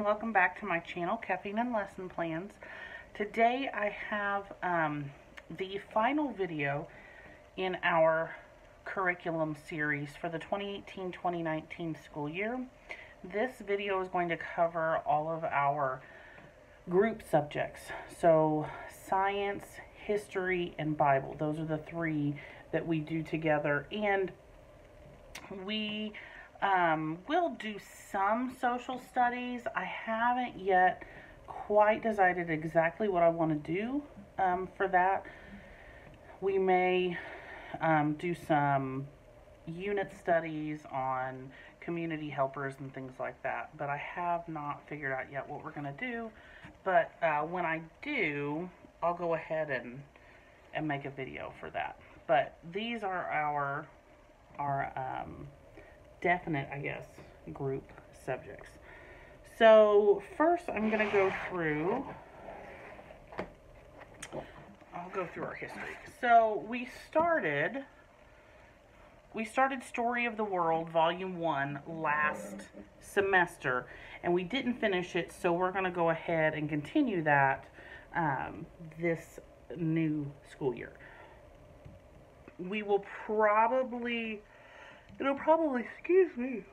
welcome back to my channel, Caffeine and Lesson Plans. Today I have the final video in our curriculum series for the 2018-2019 school year. This video is going to cover all of our group subjects. So science, history, and Bible. Those are the three that we do together. And we we'll do some social studies. I haven't yet quite decided exactly what I want to do for that. We may do some unit studies on community helpers and things like that, but I have not figured out yet what we're going to do. But when I do, I'll go ahead and make a video for that. But these are our definite, I guess, group subjects. So first I'm going to go through, our history. So we started Story of the World, Volume 1, last semester, and we didn't finish it, so we're going to go ahead and continue that this new school year. We will probably, excuse me,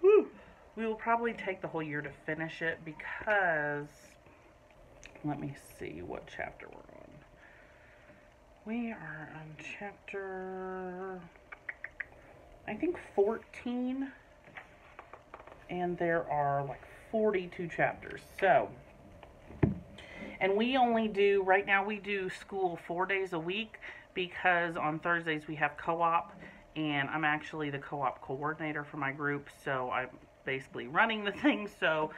we will probably take the whole year to finish it because, let me see what chapter we're on. We are on chapter, I think 14, and there are like 42 chapters. So, and we only do, right now we do school 4 days a week because on Thursdays we have co-op, and I'm actually the co-op coordinator for my group, so I'm basically running the thing. So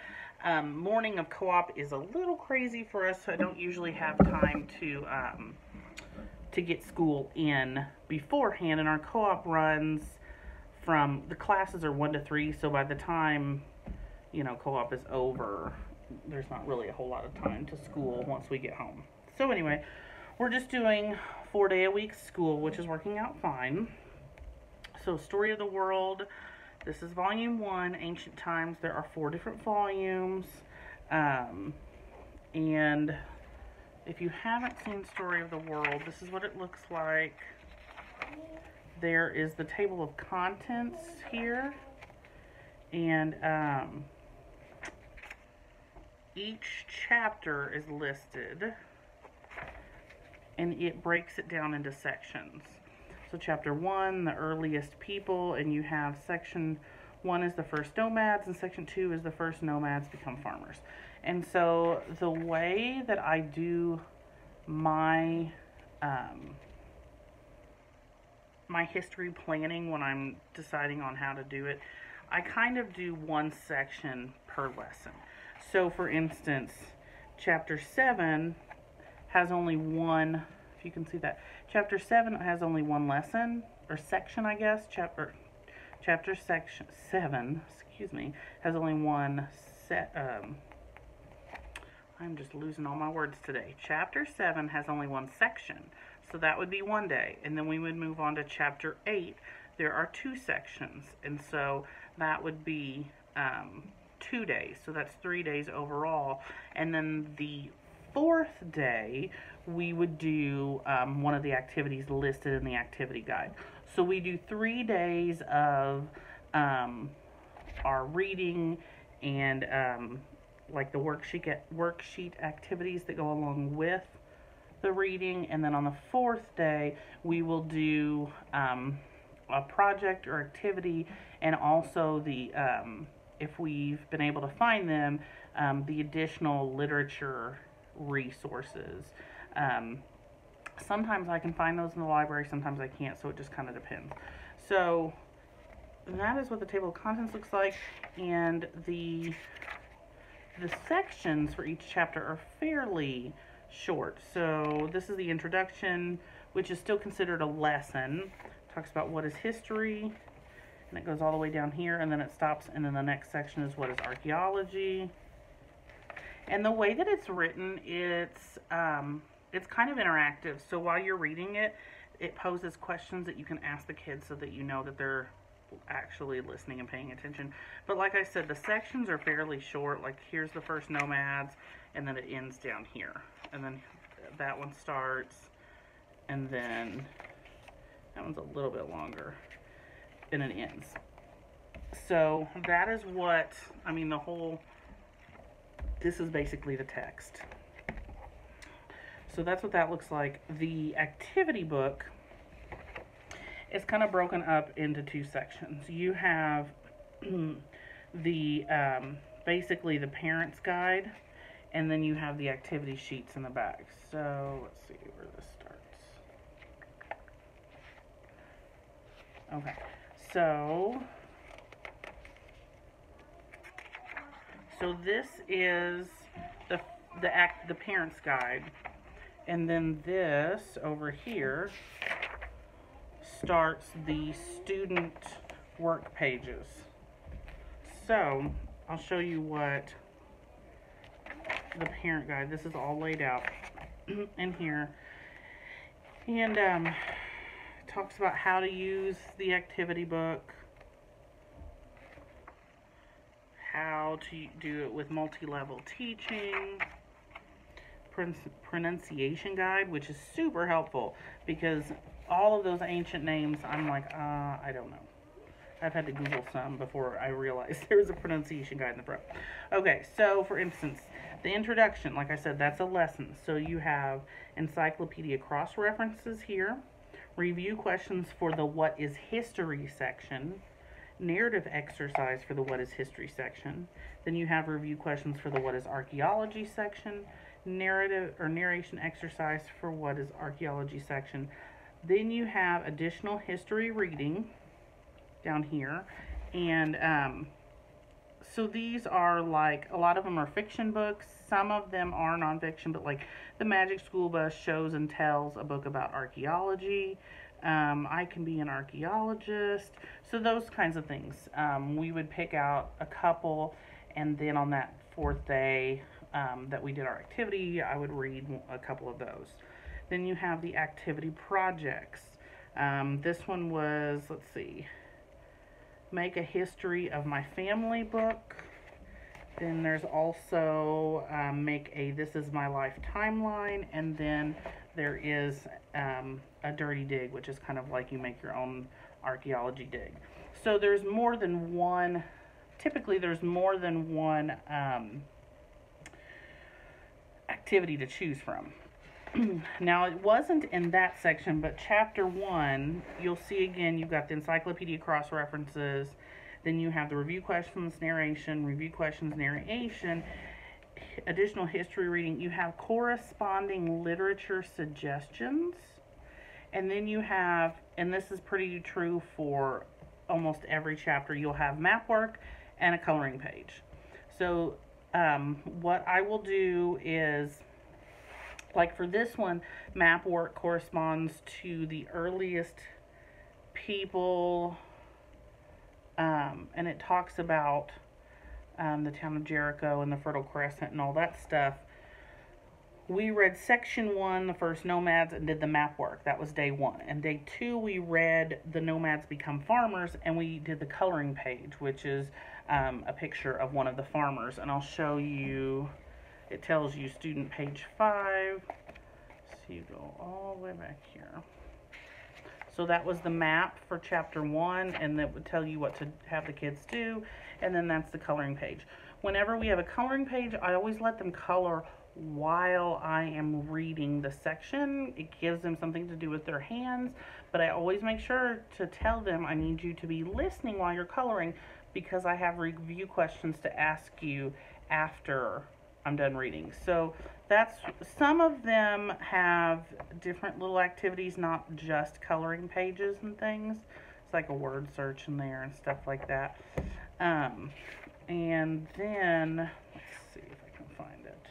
morning of co-op is a little crazy for us, so I don't usually have time to get school in beforehand, and our co-op runs from, the classes are 1 to 3, so by the time, you know, co-op is over, there's not really a whole lot of time to school once we get home. So anyway, we're just doing 4 day a week school, which is working out fine. So Story of the World, this is Volume 1, Ancient Times. There are 4 different volumes. And if you haven't seen Story of the World, this is what it looks like. There is the table of contents here. And each chapter is listed, and it breaks it down into sections. So chapter 1, the earliest people, and you have section 1 is the first nomads, and section 2 is the first nomads become farmers. And so the way that I do my my history planning when I'm deciding on how to do it, I kind of do one section per lesson. So for instance, chapter 7 has only one, if you can see that, chapter 7 has only one lesson, or section, I guess. Chapter section 7, excuse me, has only one I'm just losing all my words today. Chapter 7 has only one section, so that would be 1 day. And then we would move on to chapter 8. There are 2 sections, and so that would be 2 days. So that's 3 days overall. And then the 4th day, we would do one of the activities listed in the activity guide. So we do 3 days of our reading and like the worksheet activities that go along with the reading. And then on the 4th day, we will do a project or activity, and also the if we've been able to find them, the additional literature resources. Sometimes I can find those in the library, sometimes I can't, so it just kind of depends. So that is what the table of contents looks like, and the sections for each chapter are fairly short. So this is the introduction, which is still considered a lesson. It talks about what is history, and it goes all the way down here, and then it stops, and then the next section is what is archaeology. And the way that it's written, it's kind of interactive. So while you're reading it, it poses questions that you can ask the kids so that you know that they're actually listening and paying attention. But like I said, the sections are fairly short. Like here's the first nomads, and then it ends down here. And then that one starts, and then that one's a little bit longer, and it ends. So that is what, I mean, this is basically the text. So that's what that looks like. The activity book is kind of broken up into two sections. You have the basically the parent's guide, and then you have the activity sheets in the back. So let's see where this starts. Okay, so this is the parent's guide, and then this over here starts the student work pages. So I'll show you what the parent guide, this is all laid out in here, and it talks about how to use the activity book, how to do it with multi-level teaching, pronunciation guide, which is super helpful because all of those ancient names, I'm like, I don't know. I've had to Google some before I realized there was a pronunciation guide in the front. Okay, so for instance, the introduction, like I said, that's a lesson. So you have encyclopedia cross-references here, review questions for the what is history section, narrative exercise for the what is history section. Then you have review questions for the what is archaeology section, narrative or narration exercise for what is archaeology section. Then you have additional history reading down here, and so these are like, a lot of them are fiction books, some of them are nonfiction, but like the Magic School Bus shows and tells a book about archaeology. I can be an archaeologist, so those kinds of things. We would pick out a couple, and then on that fourth day that we did our activity, I would read a couple of those. Then you have the activity projects. This one was, let's see, make a history of my family book. Then there's also make a this is my life timeline, and then there is a dirty dig, which is kind of like you make your own archaeology dig. So there's more than one, typically there's more than one activity to choose from. Now, it wasn't in that section, but chapter 1, you'll see again, you've got the encyclopedia cross-references, then you have the review questions, narration, review questions, narration, additional history reading, you have corresponding literature suggestions, and then you have, and this is pretty true for almost every chapter, you'll have map work and a coloring page. So, what I will do is, like for this one, map work corresponds to the earliest people, and it talks about the town of Jericho and the Fertile Crescent and all that stuff. We read section 1, the first nomads, and did the map work. That was day 1. And day 2, we read the nomads become farmers, and we did the coloring page, which is a picture of one of the farmers. And I'll show you. It tells you student page 5. So you go all the way back here. So that was the map for chapter 1, and that would tell you what to have the kids do. And then that's the coloring page. Whenever we have a coloring page, I always let them color while I am reading the section. It gives them something to do with their hands, but I always make sure to tell them I need you to be listening while you're coloring, because I have review questions to ask you after I'm done reading. So that's, some of them have different little activities, not just coloring pages and things. It's like a word search in there and stuff like that. And then, let's see if I can find it.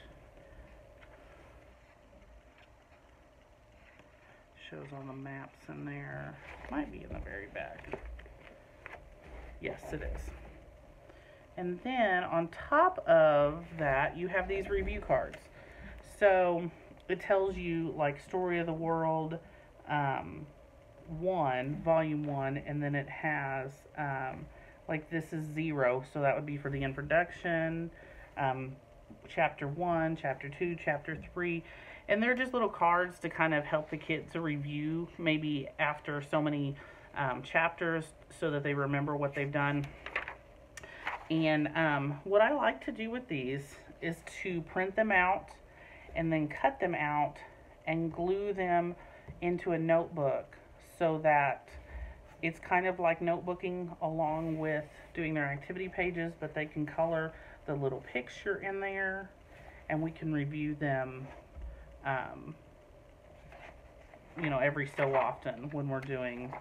Shows all the maps in there. Might be in the very back. Yes, it is. And then on top of that, you have these review cards. So it tells you like story of the world, 1, volume 1, and then it has, like this is 0, so that would be for the introduction, chapter 1, chapter 2, chapter 3, and they're just little cards to kind of help the kids to review maybe after so many chapters so that they remember what they've done. And what I like to do with these is to print them out and then cut them out and glue them into a notebook so that it's kind of like notebooking along with doing their activity pages, but they can color the little picture in there and we can review them you know, every so often when we're doing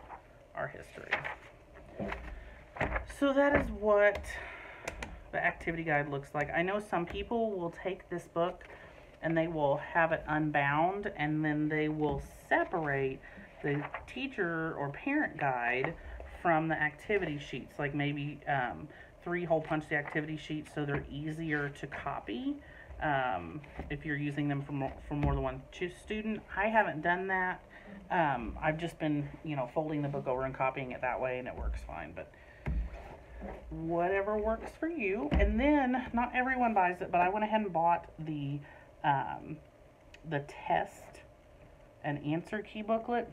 our history. So that is what the activity guide looks like. I know some people will take this book and they will have it unbound and then they will separate the teacher or parent guide from the activity sheets, like maybe 3 hole punch the activity sheets so they're easier to copy if you're using them for more than one student. I haven't done that. I've just been, you know, folding the book over and copying it that way, and it works fine, but whatever works for you. And then not everyone buys it, but I went ahead and bought the test and answer key booklet.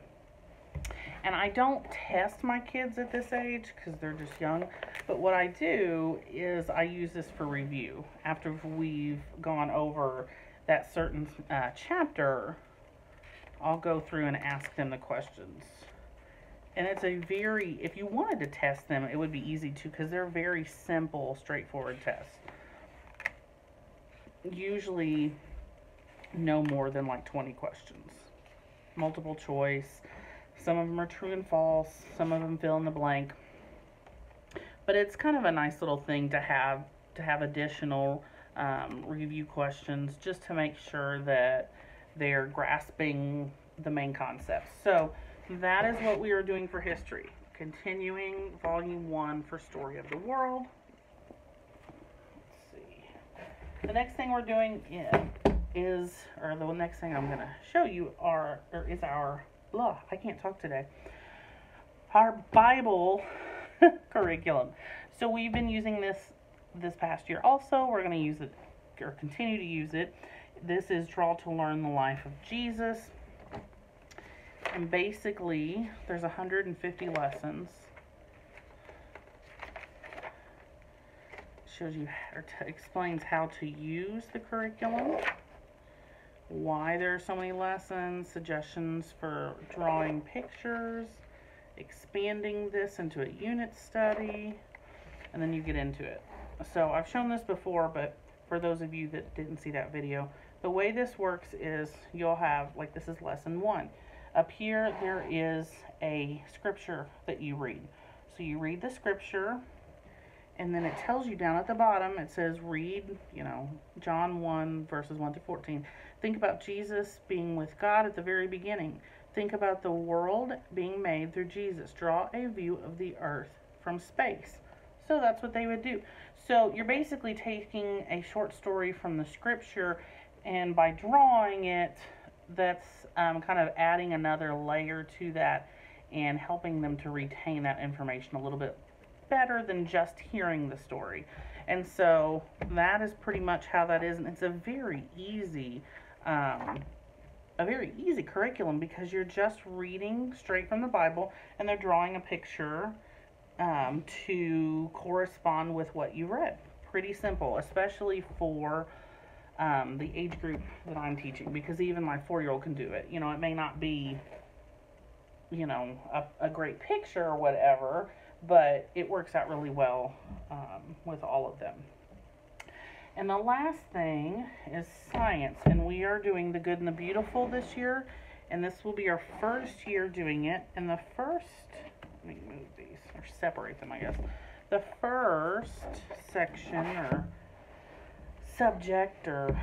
And I don't test my kids at this age because they're just young, but what I do is I use this for review. After we've gone over that certain chapter, I'll go through and ask them the questions. And it's a very, if you wanted to test them, it would be easy to, because they're very simple, straightforward tests. Usually no more than like 20 questions. Multiple choice. Some of them are true and false. Some of them fill in the blank. But it's kind of a nice little thing to have additional review questions just to make sure that they're grasping the main concepts. So that is what we are doing for history. Continuing volume 1 for Story of the World. Let's see. The next thing we're doing is the next thing I'm going to show you is our, I can't talk today, our Bible curriculum. So we've been using this past year also. We're going to use it, or continue to use it. This is Draw to Learn the Life of Jesus. And basically, there's 150 lessons. Shows you, or explains how to use the curriculum, why there are so many lessons, suggestions for drawing pictures, expanding this into a unit study, and then you get into it. So I've shown this before, but for those of you that didn't see that video, the way this works is you'll have, like, this is lesson 1. Up here there is a scripture that you read. So you read the scripture, and then it tells you down at the bottom, it says read, you know, John 1 verses 1 to 14. Think about Jesus being with God at the very beginning. Think about the world being made through Jesus. Draw a view of the earth from space. So that's what they would do. So you're basically taking a short story from the scripture, and by drawing it, that's kind of adding another layer to that and helping them to retain that information a little bit better than just hearing the story. And so that is pretty much how that is, and it's a very easy curriculum because you're just reading straight from the Bible and they're drawing a picture to correspond with what you read. Pretty simple, especially for the age group that I'm teaching, because even my 4-year-old can do it. You know, it may not be, you know, a great picture or whatever, but it works out really well with all of them. And the last thing is science, and we are doing the good and the beautiful this year, and this will be our first year doing it. And the first, let me move these, or separate them, I guess. The first section, or subject, or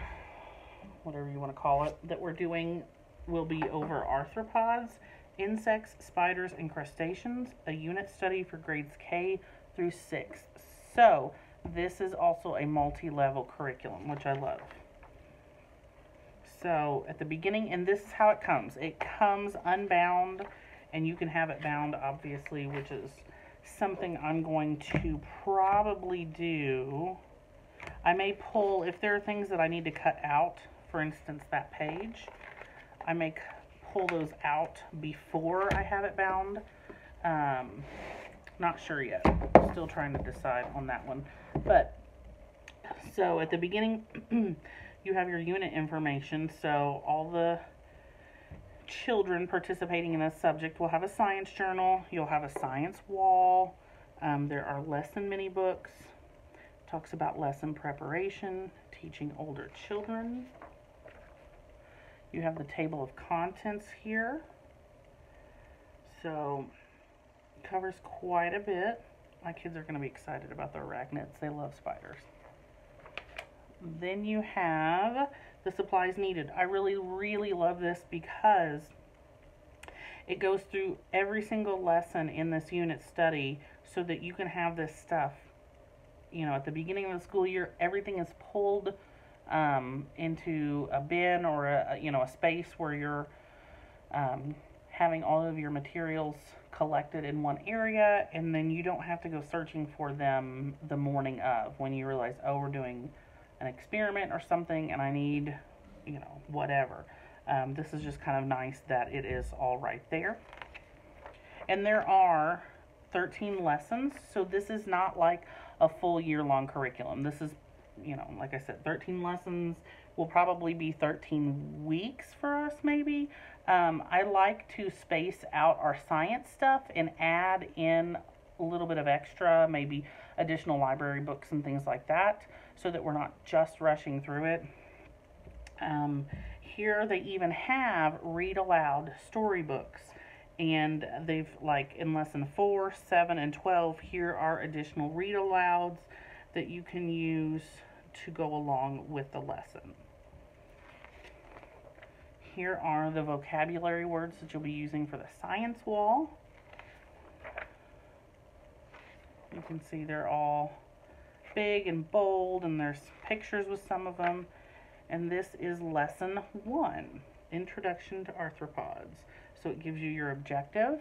whatever you want to call it, that we're doing will be over arthropods, insects, spiders, and crustaceans, a unit study for grades K through 6. So this is also a multi-level curriculum, which I love. So at the beginning, and this is how it comes. It comes unbound, and you can have it bound, obviously, which is something I'm going to probably do. I may pull, if there are things that I need to cut out, for instance, that page, I may pull those out before I have it bound. Not sure yet. Still trying to decide on that one. But, so at the beginning, you have your unit information. So all the children participating in this subject will have a science journal. You'll have a science wall. There are lesson mini books. Talks about lesson preparation, teaching older children. You have the table of contents here. So covers quite a bit. My kids are going to be excited about the arachnids. They love spiders. Then you have the supplies needed. I really love this because it goes through every single lesson in this unit study so that you can have this stuff, you know, at the beginning of the school year. Everything is pulled into a bin or a space where you're having all of your materials collected in one area, and then you don't have to go searching for them the morning of when you realize, oh, we're doing an experiment or something and I need, whatever. This is just kind of nice that it is all right there. And there are 13 lessons, so this is not like a full year-long curriculum. This is, like I said, 13 lessons will probably be 13 weeks for us, maybe. I like to space out our science stuff and add in a little bit of extra, maybe additional library books and things like that, so that we're not just rushing through it. Here they even have read aloud storybooks, and they've, like in lesson 4, 7, and 12, here are additional read alouds that you can use to go along with the lesson. Here are the vocabulary words that you'll be using for the science wall. You can see they're all big and bold, and there's pictures with some of them. And this is lesson 1, Introduction to Arthropods. So it gives you your objective,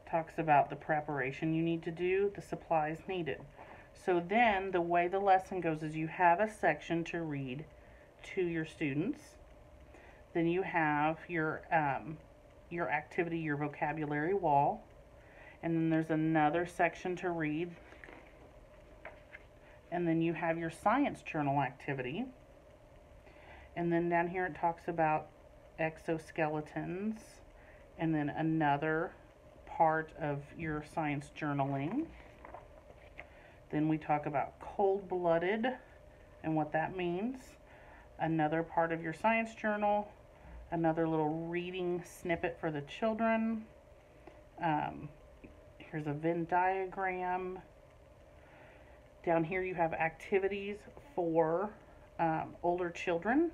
talks about the preparation you need to do, the supplies needed. So then the way the lesson goes is you have a section to read to your students. Then you have your activity, your vocabulary wall. And then there's another section to read. And then you have your science journal activity. And then down here it talks about exoskeletons. And then another part of your science journaling. Then we talk about cold-blooded and what that means. Another part of your science journal. Another little reading snippet for the children. Here's a Venn diagram. Down here you have activities for older children.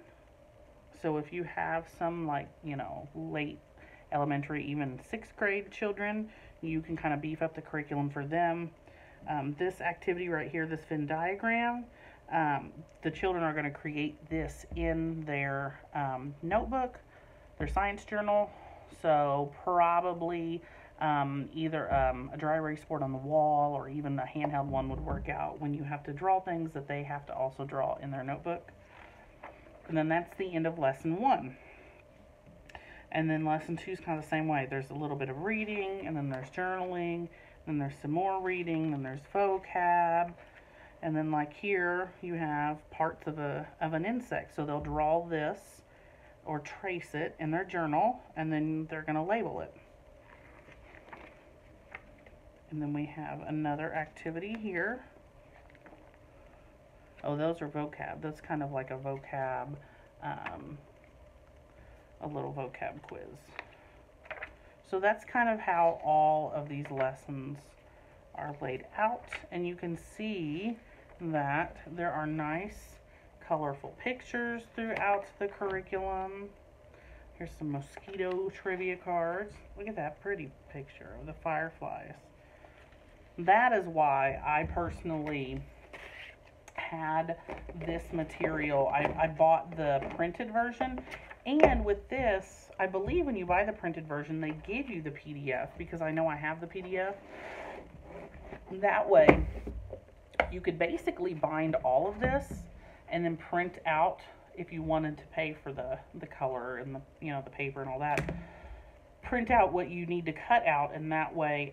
So if you have some late elementary, even 6th grade children, you can kind of beef up the curriculum for them. This activity right here, this Venn diagram, the children are going to create this in their notebook, their science journal. So probably either a dry erase board on the wall or even a handheld one would work out when you have to draw things that they have to also draw in their notebook. And then that's the end of lesson 1. And then lesson 2 is kind of the same way. There's a little bit of reading, and then there's journaling, then there's some more reading, then there's vocab, and then like here you have parts of an insect. So they'll draw this or trace it in their journal, and then they're going to label it. And then we have another activity here. Oh, those are vocab. That's kind of like a vocab, a little vocab quiz. So that's kind of how all of these lessons are laid out. And you can see that there are nice, colorful pictures throughout the curriculum. Here's some mosquito trivia cards. Look at that pretty picture of the fireflies. That is why I personally had this material. I bought the printed version, and with this, I believe when you buy the printed version, they give you the PDF, because I know I have the PDF. That way, you could basically bind all of this and then print out, if you wanted to pay for the color and the, you know, the paper and all that, print out what you need to cut out, and that way,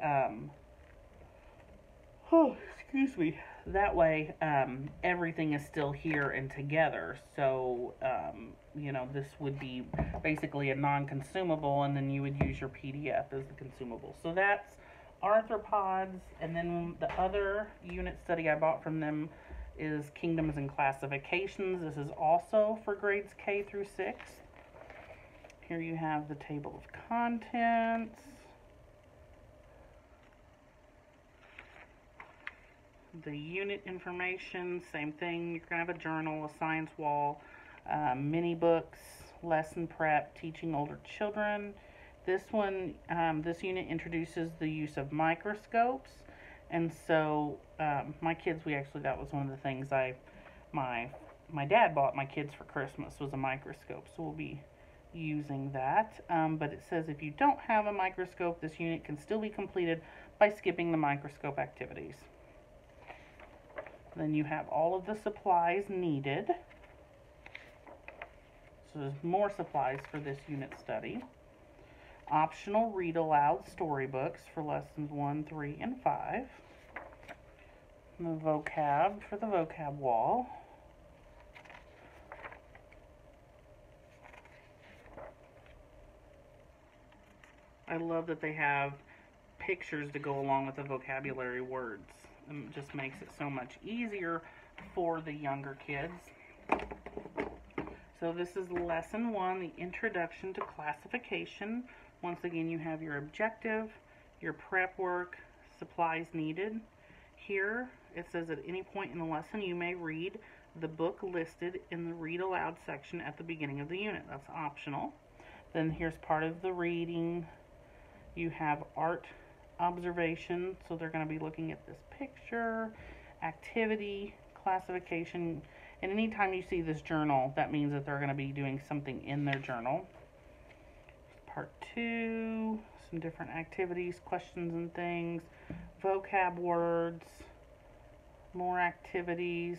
everything is still here and together. So, you know, this would be basically a non-consumable, and then you would use your PDF as the consumable. So that's arthropods. And then the other unit study I bought from them is Kingdoms and Classifications. This is also for grades K through 6. Here you have the table of contents. The unit information, same thing. You're going to have a journal, a science wall, mini books, lesson prep, teaching older children. This one, this unit introduces the use of microscopes. And so, my kids, that was one of the things my dad bought my kids for Christmas, was a microscope. So we'll be using that. But it says if you don't have a microscope, this unit can still be completed by skipping the microscope activities. Then you have all of the supplies needed. So there's more supplies for this unit study. Optional read aloud storybooks for lessons 1, 3, and 5. The vocab for the vocab wall. I love that they have pictures to go along with the vocabulary words. It just makes it so much easier for the younger kids. So this is lesson 1, the introduction to classification. Once again, you have your objective, your prep work, supplies needed. Here it says at any point in the lesson you may read the book listed in the read aloud section at the beginning of the unit. That's optional. Then here's part of the reading. You have art observation, so they're going to be looking at this picture, activity, classification, and anytime you see this journal, that means that they're going to be doing something in their journal. Part 2, some different activities, questions and things, vocab words, more activities,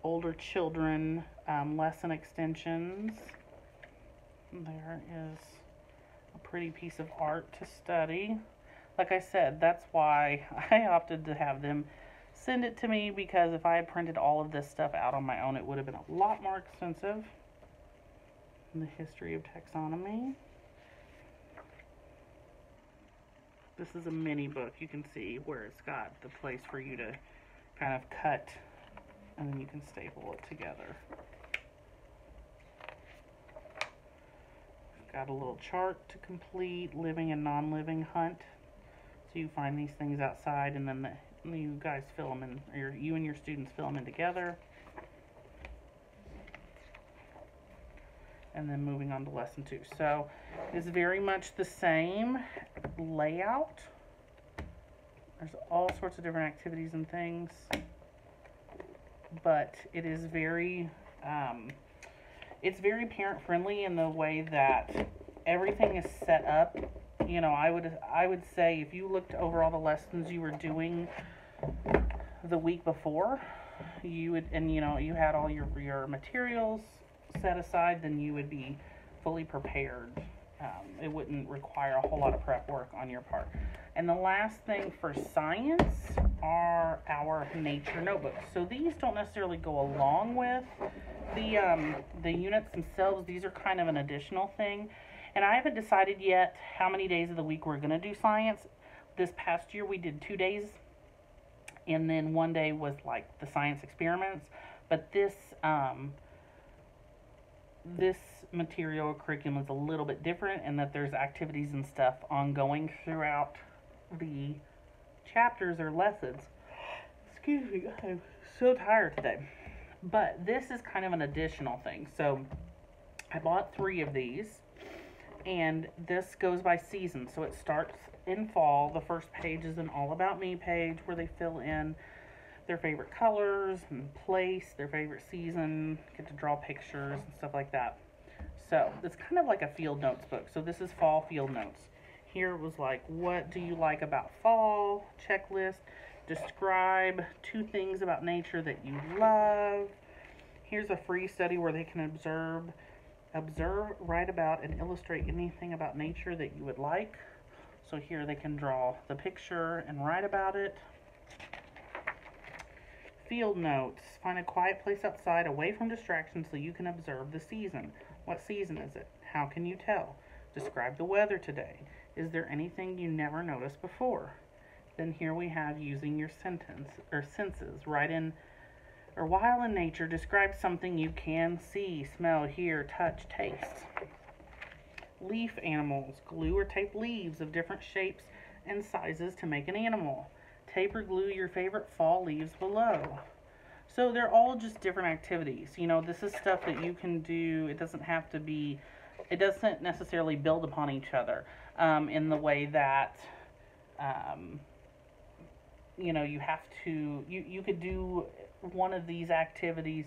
older children, lesson extensions. There is a pretty piece of art to study. Like I said, that's why I opted to have them send it to me, because if I had printed all of this stuff out on my own, it would have been a lot more expensive. The history of taxonomy. This is a mini book. You can see where it's got the place for you to kind of cut, and then you can staple it together. Got a little chart to complete, living and non-living hunt. So you find these things outside, and then you guys fill them in, or you and your students fill them in together. And then moving on to lesson 2. So it's very much the same layout. There's all sorts of different activities and things, but it is very, it's very parent friendly in the way that everything is set up. You know, I would say if you looked over all the lessons you were doing the week before, you would, and you know, you had all your materials set aside, then you would be fully prepared. It wouldn't require a whole lot of prep work on your part. And the last thing for science are our nature notebooks. So these don't necessarily go along with the units themselves. These are kind of an additional thing. And I haven't decided yet how many days of the week we're going to do science. This past year we did 2 days, and then 1 day was like the science experiments. But this this material curriculum is a little bit different in that there's activities and stuff ongoing throughout the chapters or lessons. Excuse me, I'm so tired today. But this is kind of an additional thing. So I bought 3 of these. And this goes by season. So it starts in fall. The first page is an All About Me page where they fill in their favorite colors and place, their favorite season, get to draw pictures and stuff like that. So it's kind of like a field notes book. So this is fall field notes. Here it was like, what do you like about fall? Checklist. Describe 2 things about nature that you love. Here's a free study where they can observe, write about, and illustrate anything about nature that you would like. So here they can draw the picture and write about it. Field notes. Find a quiet place outside away from distractions so you can observe the season. What season is it? How can you tell? Describe the weather today. Is there anything you never noticed before? Then here we have using your senses. Write in, or while in nature, describe something you can see, smell, hear, touch, taste. Leaf animals. Glue or tape leaves of different shapes and sizes to make an animal. Tape or glue your favorite fall leaves below. So they're all just different activities. You know, this is stuff that you can do. It doesn't have to be, it doesn't necessarily build upon each other in the way that, you know, you have to, you could do one of these activities,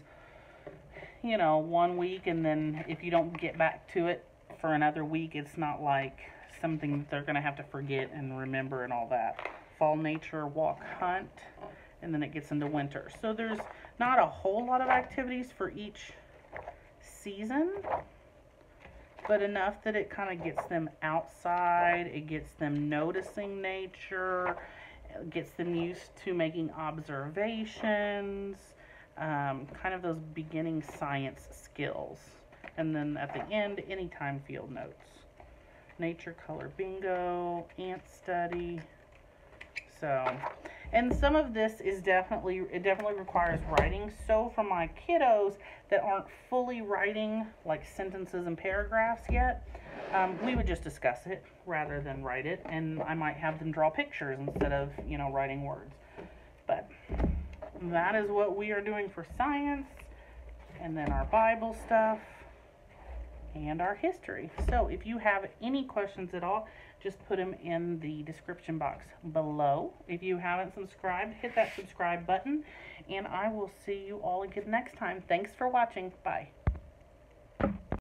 you know, 1 week, and then if you don't get back to it for another week, it's not like something that they're going to have to forget and remember and all that. Fall, nature, walk, hunt, and then it gets into winter. So there's not a whole lot of activities for each season, but enough that it kind of gets them outside, it gets them noticing nature, it gets them used to making observations, kind of those beginning science skills. And then at the end, anytime field notes. Nature color bingo, ant study. So, and some of this is definitely requires writing. So for my kiddos that aren't fully writing like sentences and paragraphs yet, we would just discuss it rather than write it, and I might have them draw pictures instead of, you know, writing words. But that is what we are doing for science, and then our Bible stuff, and our history. So if you have any questions at all, just put them in the description box below. If you haven't subscribed, hit that subscribe button, and I will see you all again next time. Thanks for watching. Bye.